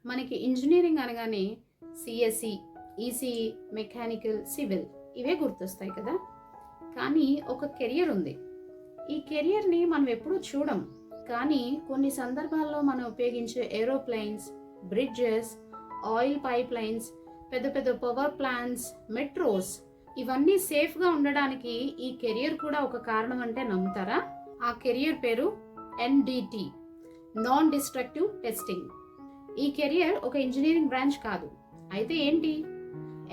మనకి ఇంజనీరింగ్ అనగానే CSC, ECE, mechanical, civil ఇవే గుర్తొస్తాయి కదా. కానీ ఒక కెరియర్ ఉంది. ఈ కెరియర్ని మనం ఎప్పుడూ చూడం. కానీ కొన్ని సందర్భాల్లో మనం ఉపయోగించే aeroplanes, bridges, oil pipe lines, పెద్ద పెద్ద పవర్ ప్లాంట్స్, మెట్రోస్ ఇవన్నీ సేఫ్గా ఉండడానికి ఈ కెరియర్ కూడా ఒక కారణం అంటే నమ్ముతారా? ఆ కెరియర్ పేరు ఎన్డిటి, నాన్ డిస్ట్రక్టివ్ టెస్టింగ్. ఈ కెరియర్ ఒక ఇంజనీరింగ్ బ్రాంచ్ కాదు. అయితే ఏంటి?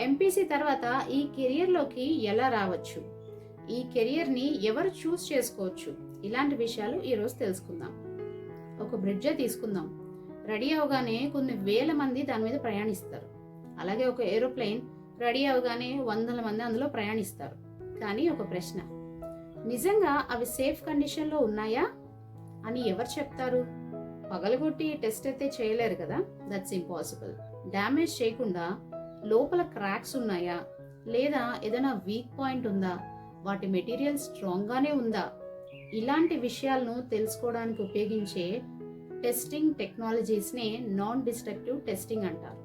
ఎంపీసీ తర్వాత ఈ కెరియర్లోకి ఎలా రావచ్చు, ఈ కెరియర్ని ఎవరు చూస్ చేసుకోవచ్చు, ఇలాంటి విషయాలు ఈరోజు తెలుసుకుందాం. ఒక బ్రిడ్జే తీసుకుందాం. రెడీ అవగానే కొన్ని వేల మంది దాని మీద ప్రయాణిస్తారు. అలాగే ఒక ఏరోప్లేన్ రెడీ అవగానే వందల మంది అందులో ప్రయాణిస్తారు. కానీ ఒక ప్రశ్న, నిజంగా అవి సేఫ్ కండిషన్లో ఉన్నాయా అని ఎవరు చెప్తారు? పగలగొట్టి టెస్ట్ అయితే చేయలేరు కదా, దట్స్ ఇంపాసిబుల్. డ్యామేజ్ చేయకుండా లోపల క్రాక్స్ ఉన్నాయా, లేదా ఏదైనా వీక్ పాయింట్ ఉందా, వాటి మెటీరియల్ స్ట్రాంగ్గానే ఉందా, ఇలాంటి విషయాలను తెలుసుకోవడానికి ఉపయోగించే టెస్టింగ్ టెక్నాలజీస్నే నాన్ డిస్ట్రక్టివ్ టెస్టింగ్ అంటారు.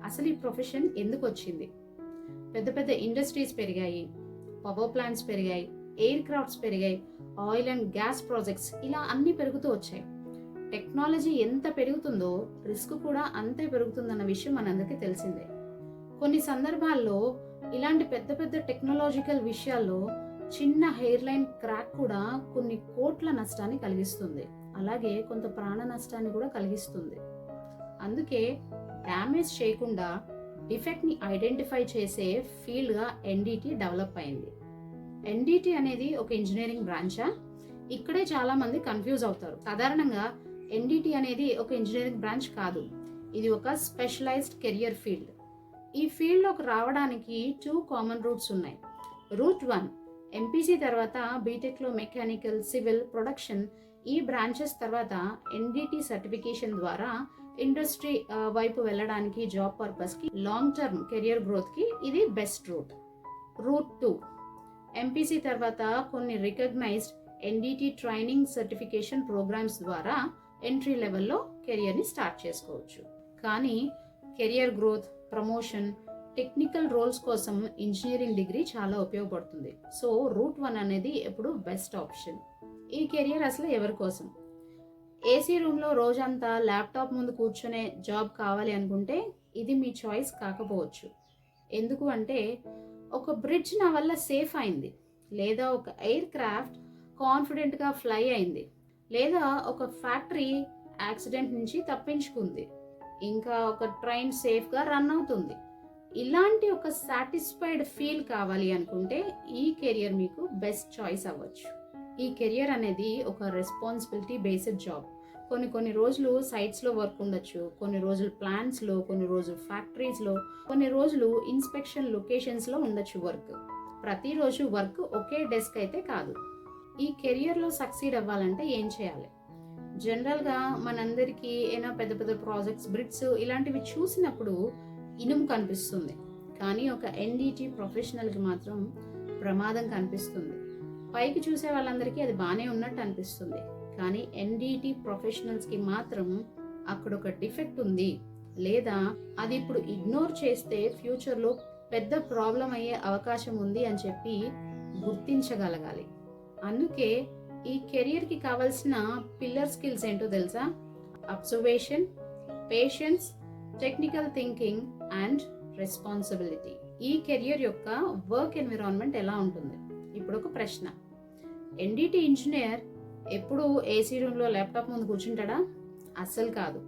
అసలు ఈ ప్రొఫెషన్ ఎందుకు వచ్చింది? పెద్ద పెద్ద ఇండస్ట్రీస్ పెరిగాయి, పవర్ ప్లాంట్స్ పెరిగాయి, ఎయిర్ క్రాఫ్ట్స్ పెరిగాయి, ఆయిల్ అండ్ గ్యాస్ ప్రాజెక్ట్స్, ఇలా అన్నీ పెరుగుతూ వచ్చాయి. టెక్నాలజీ ఎంత పెరుగుతుందో రిస్క్ కూడా అంతే పెరుగుతుందన్న విషయం మనందరికీ తెలిసిందే. కొన్ని సందర్భాల్లో ఇలాంటి పెద్ద పెద్ద టెక్నాలజికల్ విషయాల్లో చిన్న హెయిర్ లైన్ క్రాక్ కూడా కొన్ని కోట్ల నష్టాన్ని కలిగిస్తుంది. అలాగే కొంత ప్రాణ నష్టాన్ని కూడా కలిగిస్తుంది. అందుకే డ్యామేజ్ చేయకుండా డిఫెక్ట్ని ఐడెంటిఫై చేసే ఫీల్డ్గా ఎన్డిటి డెవలప్ అయింది. ఎన్డిటి అనేది ఒక ఇంజనీరింగ్ బ్రాంచా? ఇక్కడే చాలా మంది కన్ఫ్యూజ్ అవుతారు. సాధారణంగా ఎన్డిటి అనేది ఒక ఇంజనీరింగ్ బ్రాంచ్ కాదు. ఇది ఒక స్పెషలైజ్డ్ కెరియర్ ఫీల్డ్. ఈ ఫీల్డ్లోకి రావడానికి 2 కామన్ రూట్స్ ఉన్నాయి. రూట్ 1, ఎంపీసీ తర్వాత బీటెక్లో మెకానికల్, సివిల్, ప్రొడక్షన్ ఈ బ్రాంచెస్ తర్వాత ఎన్డిటి సర్టిఫికేషన్ ద్వారా ఇండస్ట్రీ వైపు వెళ్ళడానికి, జాబ్ పర్పస్కి, లాంగ్ టర్మ్ కెరియర్ గ్రోత్కి ఇది బెస్ట్ రూట్. రూట్ 2, ఎంపీసీ తర్వాత కొన్ని recognized NDT training certification programs ద్వారా ఎంట్రీ లెవెల్లో కెరియర్ని స్టార్ట్ చేసుకోవచ్చు. కానీ career growth, promotion, technical roles కోసం ఇంజనీరింగ్ డిగ్రీ చాలా ఉపయోగపడుతుంది. సో రూట్ 1 అనేది ఎప్పుడు బెస్ట్ ఆప్షన్. ఈ కెరియర్ అసలు ఎవరి కోసం? ఏసీ రూమ్లో రోజంతా ల్యాప్టాప్ ముందు కూర్చునే జాబ్ కావాలి అనుకుంటే ఇది మీ చాయిస్ కాకపోవచ్చు. ఎందుకు అంటే ఒక బ్రిడ్జ్ నా వల్ల సేఫ్ అయింది, లేదా ఒక ఎయిర్ క్రాఫ్ట్ కాన్ఫిడెంట్గా ఫ్లై అయింది, లేదా ఒక ఫ్యాక్టరీ యాక్సిడెంట్ నుంచి తప్పించుకుంది, ఇంకా ఒక ట్రైన్ సేఫ్గా రన్ అవుతుంది. ఇలాంటి ఒక సాటిస్ఫైడ్ ఫీల్ కావాలి అనుకుంటే ఈ కెరియర్ మీకు బెస్ట్ చాయిస్ అవ్వచ్చు. ఈ కెరియర్ అనేది ఒక రెస్పాన్సిబిలిటీ బేస్డ్ జాబ్. కొన్ని రోజులు సైట్స్లో వర్క్ ఉండొచ్చు, కొన్ని రోజులు ప్లాంట్స్లో, కొన్ని రోజులు ఫ్యాక్టరీస్లో, కొన్ని రోజులు ఇన్స్పెక్షన్ లొకేషన్స్లో ఉండొచ్చు వర్క్. ప్రతిరోజు వర్క్ ఒకే డెస్క్ అయితే కాదు. ఈ కెరియర్లో సక్సీడ్ అవ్వాలంటే ఏం చేయాలి? జనరల్గా మనందరికీ ఏమైనా పెద్ద పెద్ద ప్రాజెక్ట్స్, బ్రిడ్స్ ఇలాంటివి చూసినప్పుడు ఇనుము కనిపిస్తుంది. కానీ ఒక ఎన్డిటి ప్రొఫెషనల్కి మాత్రం ప్రమాదం కనిపిస్తుంది. పైకి చూసే వాళ్ళందరికీ అది బాగానే ఉన్నట్టు అనిపిస్తుంది. కానీ ఎన్డిటి ప్రొఫెషనల్స్కి మాత్రం అక్కడ ఒక డిఫెక్ట్ ఉంది, లేదా అది ఇప్పుడు ఇగ్నోర్ చేస్తే ఫ్యూచర్లో పెద్ద ప్రాబ్లం అయ్యే అవకాశం ఉంది అని చెప్పి గుర్తించగలగాలి. అందుకే ఈ కెరియర్కి కావాల్సిన పిల్లర్ స్కిల్స్ ఏంటో తెలుసా? Observation, patience, technical thinking and responsibility. ఈ కెరియర్ యొక్క వర్క్ ఎన్విరాన్మెంట్ ఎలా ఉంటుంది? ఇప్పుడు ఒక ప్రశ్న, ఎన్డిటి ఇంజనీర్ ఎప్పుడు ఏసీ రూమ్లో ల్యాప్టాప్ ముందు కూర్చుంటాడా? అస్సలు కాదు.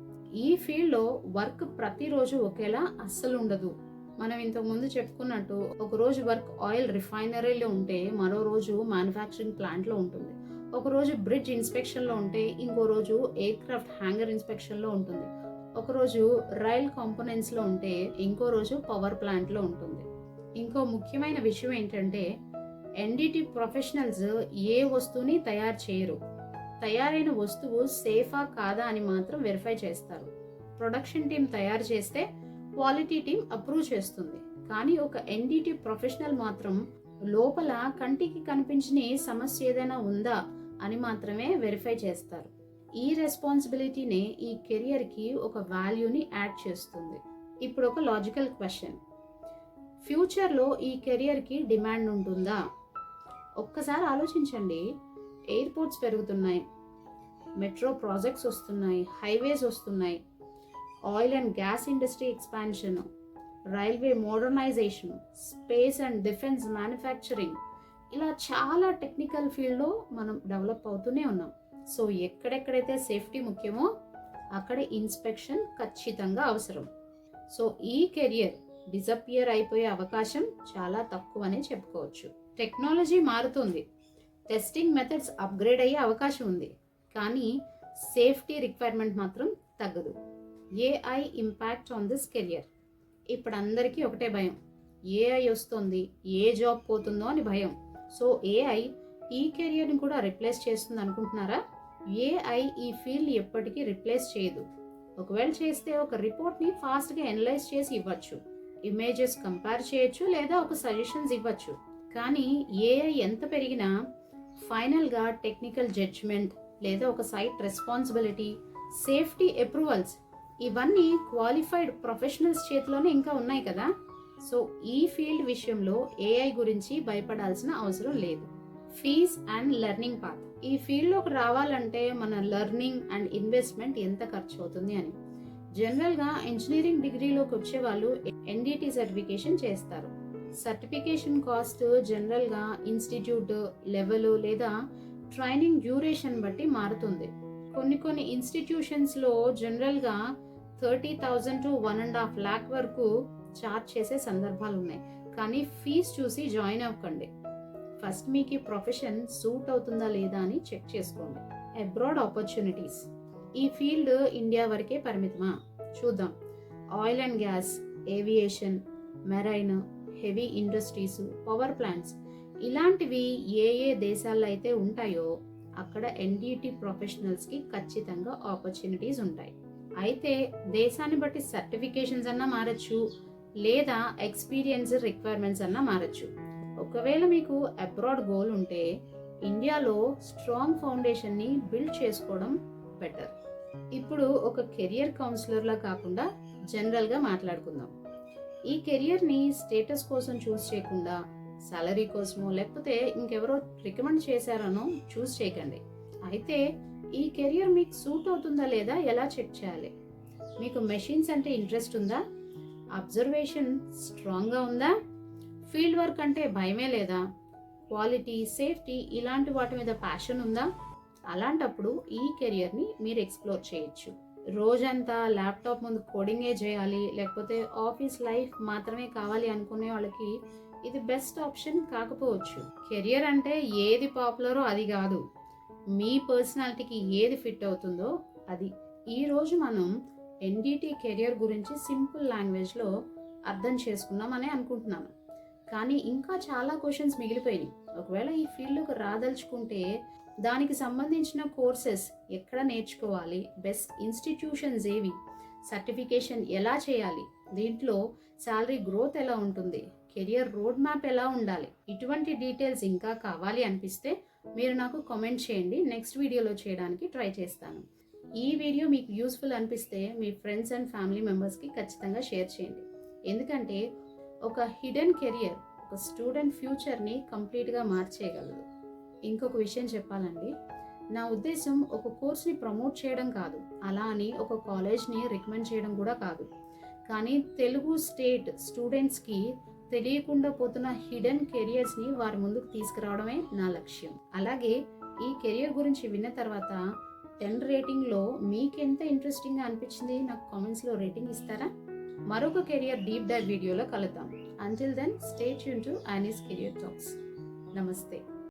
ఈ ఫీల్డ్లో వర్క్ ప్రతిరోజు ఒకేలా అస్సలు ఉండదు. మనం ఇంతకుముందు చెప్పుకున్నట్టు ఒక రోజు వర్క్ ఆయిల్ రిఫైనరీలో ఉంటే మరో రోజు మ్యానుఫ్యాక్చరింగ్ ప్లాంట్లో ఉంటుంది. ఒక రోజు బ్రిడ్జ్ ఇన్స్పెక్షన్లో ఉంటే ఇంకో రోజు ఎయిర్ క్రాఫ్ట్ హ్యాంగర్ ఇన్స్పెక్షన్లో ఉంటుంది. ఒకరోజు రైల్ కాంపోనెంట్స్లో ఉంటే ఇంకో రోజు పవర్ ప్లాంట్లో ఉంటుంది. ఇంకో ముఖ్యమైన విషయం ఏంటంటే ఎన్డిటి ప్రొఫెషనల్స్ ఏ వస్తువుని తయారు చేయరు. తయారైన వస్తువు సేఫా కాదా అని మాత్రం వెరిఫై చేస్తారు. ప్రొడక్షన్ టీం తయారు చేస్తే క్వాలిటీ టీం అప్రూవ్ చేస్తుంది. కానీ ఒక ఎన్డిటి ప్రొఫెషనల్ మాత్రం లోపల కంటికి కనిపించని సమస్య ఏదైనా ఉందా అని మాత్రమే వెరిఫై చేస్తారు. ఈ రెస్పాన్సిబిలిటీనే ఈ కెరియర్కి ఒక వాల్యూని యాడ్ చేస్తుంది. ఇప్పుడు ఒక లాజికల్ క్వశ్చన్, ఫ్యూచర్లో ఈ కెరియర్కి డిమాండ్ ఉంటుందా? ఒక్కసారి ఆలోచించండి. ఎయిర్పోర్ట్స్ పెరుగుతున్నాయి, మెట్రో ప్రాజెక్ట్స్ వస్తున్నాయి, హైవేస్ వస్తున్నాయి, oil and gas industry expansion, railway modernization, space and defence manufacturing, ఇలా చాలా టెక్నికల్ ఫీల్డ్లో మనం డెవలప్ అవుతూనే ఉన్నాం. సో ఎక్కడెక్కడైతే సేఫ్టీ ముఖ్యమో అక్కడ ఇన్స్పెక్షన్ ఖచ్చితంగా అవసరం. సో ఈ కెరియర్ డిసపియర్ అయిపోయే అవకాశం చాలా తక్కువనే చెప్పుకోవచ్చు. టెక్నాలజీ మారుతుంది, టెస్టింగ్ మెథడ్స్ అప్గ్రేడ్ అయ్యే అవకాశం ఉంది, కానీ సేఫ్టీ రిక్వైర్మెంట్ మాత్రం తగ్గదు. AI impact on this career. ఇప్పుడు అందరికీ ఒకటే భయం, ఏఐ వస్తుంది, ఏ జాబ్ పోతుందో అని భయం. సో ఏఐ ఈ కెరియర్ని కూడా రిప్లేస్ చేస్తుంది అనుకుంటున్నారా? ఏఐ ఈ ఫీల్డ్ ఎప్పటికీ రిప్లేస్ చేయదు. ఒకవేళ చేస్తే ఒక రిపోర్ట్ని ఫాస్ట్గా అనలైజ్ చేసి ఇవ్వచ్చు, ఇమేజెస్ కంపేర్ చేయొచ్చు, లేదా ఒక సజెషన్స్ ఇవ్వచ్చు. కానీ ఏఐ ఎంత పెరిగినా ఫైనల్గా టెక్నికల్ జడ్జ్మెంట్ లేదా ఒక సైట్ రెస్పాన్సిబిలిటీ, సేఫ్టీ అప్రూవల్స్, ఇవన్నీ క్వాలిఫైడ్ ప్రొఫెషనల్స్ చేతిలోనే ఇంకా ఉన్నాయి కదా. సో ఈ ఫీల్డ్ విషయంలో ఏఐ గురించి భయపడాల్సిన అవసరం లేదు. Fees and learning path. ఈ ఫీల్డ్లోకి రావాలంటే మన లెర్నింగ్ అండ్ ఇన్వెస్ట్మెంట్ ఎంత ఖర్చు అవుతుంది అని. జనరల్గా ఇంజనీరింగ్ డిగ్రీలోకి వచ్చే వాళ్ళు ఎన్డిటి సర్టిఫికేషన్ చేస్తారు. సర్టిఫికేషన్ కాస్ట్ జనరల్గా ఇన్స్టిట్యూట్ లెవెల్ లేదా ట్రైనింగ్ డ్యూరేషన్ బట్టి మారుతుంది. కొన్ని ఇన్స్టిట్యూషన్స్లో జనరల్గా 30,000 to 1.5 lakh వరకు ఛార్జ్ చేసే సందర్భాలు ఉన్నాయి. కానీ ఫీజ్ చూసి జాయిన్ అవ్వకండి. ఫస్ట్ మీకు ఈ ప్రొఫెషన్ సూట్ అవుతుందా లేదా అని చెక్ చేసుకోండి. Abroad opportunities. ఈ ఫీల్డ్ ఇండియా వరకే పరిమితమా? చూద్దాం. Oil and gas, aviation, marine, heavy industries, power plants, ఇలాంటివి ఏ దేశాల్లో అయితే ఉంటాయో అక్కడ ఎన్డిటి ప్రొఫెషనల్స్కి ఖచ్చితంగా ఆపర్చునిటీస్ ఉంటాయి. అయితే దేశాన్ని బట్టి సర్టిఫికేషన్స్ అన్నా మారచ్చు, లేదా ఎక్స్పీరియన్స్ రిక్వైర్మెంట్స్ అన్నా మారచ్చు. ఒకవేళ మీకు అబ్రాడ్ గోల్ ఉంటే ఇండియాలో స్ట్రాంగ్ ఫౌండేషన్ని బిల్డ్ చేసుకోవడం బెటర్. ఇప్పుడు ఒక కెరియర్ కౌన్సిలర్లా కాకుండా జనరల్గా మాట్లాడుకుందాం. ఈ కెరియర్ని స్టేటస్ కోసం చూస్ చేయకుండా సాలరీ కోసమో లేకపోతే ఇంకెవరో రికమెండ్ చేశారనో చూస్ చేయకండి. అయితే ఈ కెరియర్ మీకు సూట్ అవుతుందా లేదా ఎలా చెక్ చేయాలి? మీకు మెషిన్స్ అంటే ఇంట్రెస్ట్ ఉందా? అబ్జర్వేషన్ స్ట్రాంగ్గా ఉందా? ఫీల్డ్ వర్క్ అంటే భయమే లేదా? క్వాలిటీ, సేఫ్టీ ఇలాంటి వాటి మీద ప్యాషన్ ఉందా? అలాంటప్పుడు ఈ కెరియర్ని మీరు ఎక్స్ప్లోర్ చేయొచ్చు. రోజంతా ల్యాప్టాప్ ముందు కోడింగే చేయాలి, లేకపోతే ఆఫీస్ లైఫ్ మాత్రమే కావాలి అనుకునే వాళ్ళకి ఇది బెస్ట్ ఆప్షన్ కాకపోవచ్చు. కెరియర్ అంటే ఏది పాపులరో అది కాదు, మీ పర్సనాలిటీకి ఏది ఫిట్ అవుతుందో అది. ఈరోజు మనం ఎన్డిటి కెరియర్ గురించి సింపుల్ లాంగ్వేజ్లో అర్థం చేసుకున్నామని అనుకుంటున్నాను. కానీ ఇంకా చాలా క్వశ్చన్స్ మిగిలిపోయినాయి. ఒకవేళ ఈ ఫీల్డ్లోకి రాదలుచుకుంటే దానికి సంబంధించిన కోర్సెస్ ఎక్కడ నేర్చుకోవాలి, బెస్ట్ ఇన్స్టిట్యూషన్స్ ఏవి, సర్టిఫికేషన్ ఎలా చేయాలి, దీంట్లో శాలరీ గ్రోత్ ఎలా ఉంటుంది, కెరియర్ రోడ్ మ్యాప్ ఎలా ఉండాలి, ఇటువంటి డీటెయిల్స్ ఇంకా కావాలి అనిపిస్తే మీరు నాకు కామెంట్ చేయండి. నెక్స్ట్ వీడియోలో చేయడానికి ట్రై చేస్తాను. ఈ వీడియో మీకు యూస్ఫుల్ అనిపిస్తే మీ ఫ్రెండ్స్ అండ్ ఫ్యామిలీ మెంబర్స్కి ఖచ్చితంగా షేర్ చేయండి. ఎందుకంటే ఒక హిడెన్ కెరియర్ ఒక స్టూడెంట్ ఫ్యూచర్ని కంప్లీట్గా మార్చేయగలదు. ఇంకొక విషయం చెప్పాలండి, నా ఉద్దేశం ఒక కోర్స్ని ప్రమోట్ చేయడం కాదు, అలా అని ఒక కాలేజ్ని రికమెండ్ చేయడం కూడా కాదు. కానీ తెలుగు స్టేట్ స్టూడెంట్స్కి తెలియకుండా పోతున్న హిడెన్ కెరియర్స్ని వారి ముందుకు తీసుకురావడమే నా లక్ష్యం. అలాగే ఈ కెరియర్ గురించి విన్న తర్వాత 10 రేటింగ్లో మీకెంత ఇంట్రెస్టింగ్గా అనిపించింది నాకు కామెంట్స్లో రేటింగ్ ఇస్తారా? మరొక కెరియర్ డీప్ డైవ్ వీడియోలో కలుద్దాం. Until then stay tuned to Annie's career talks. నమస్తే.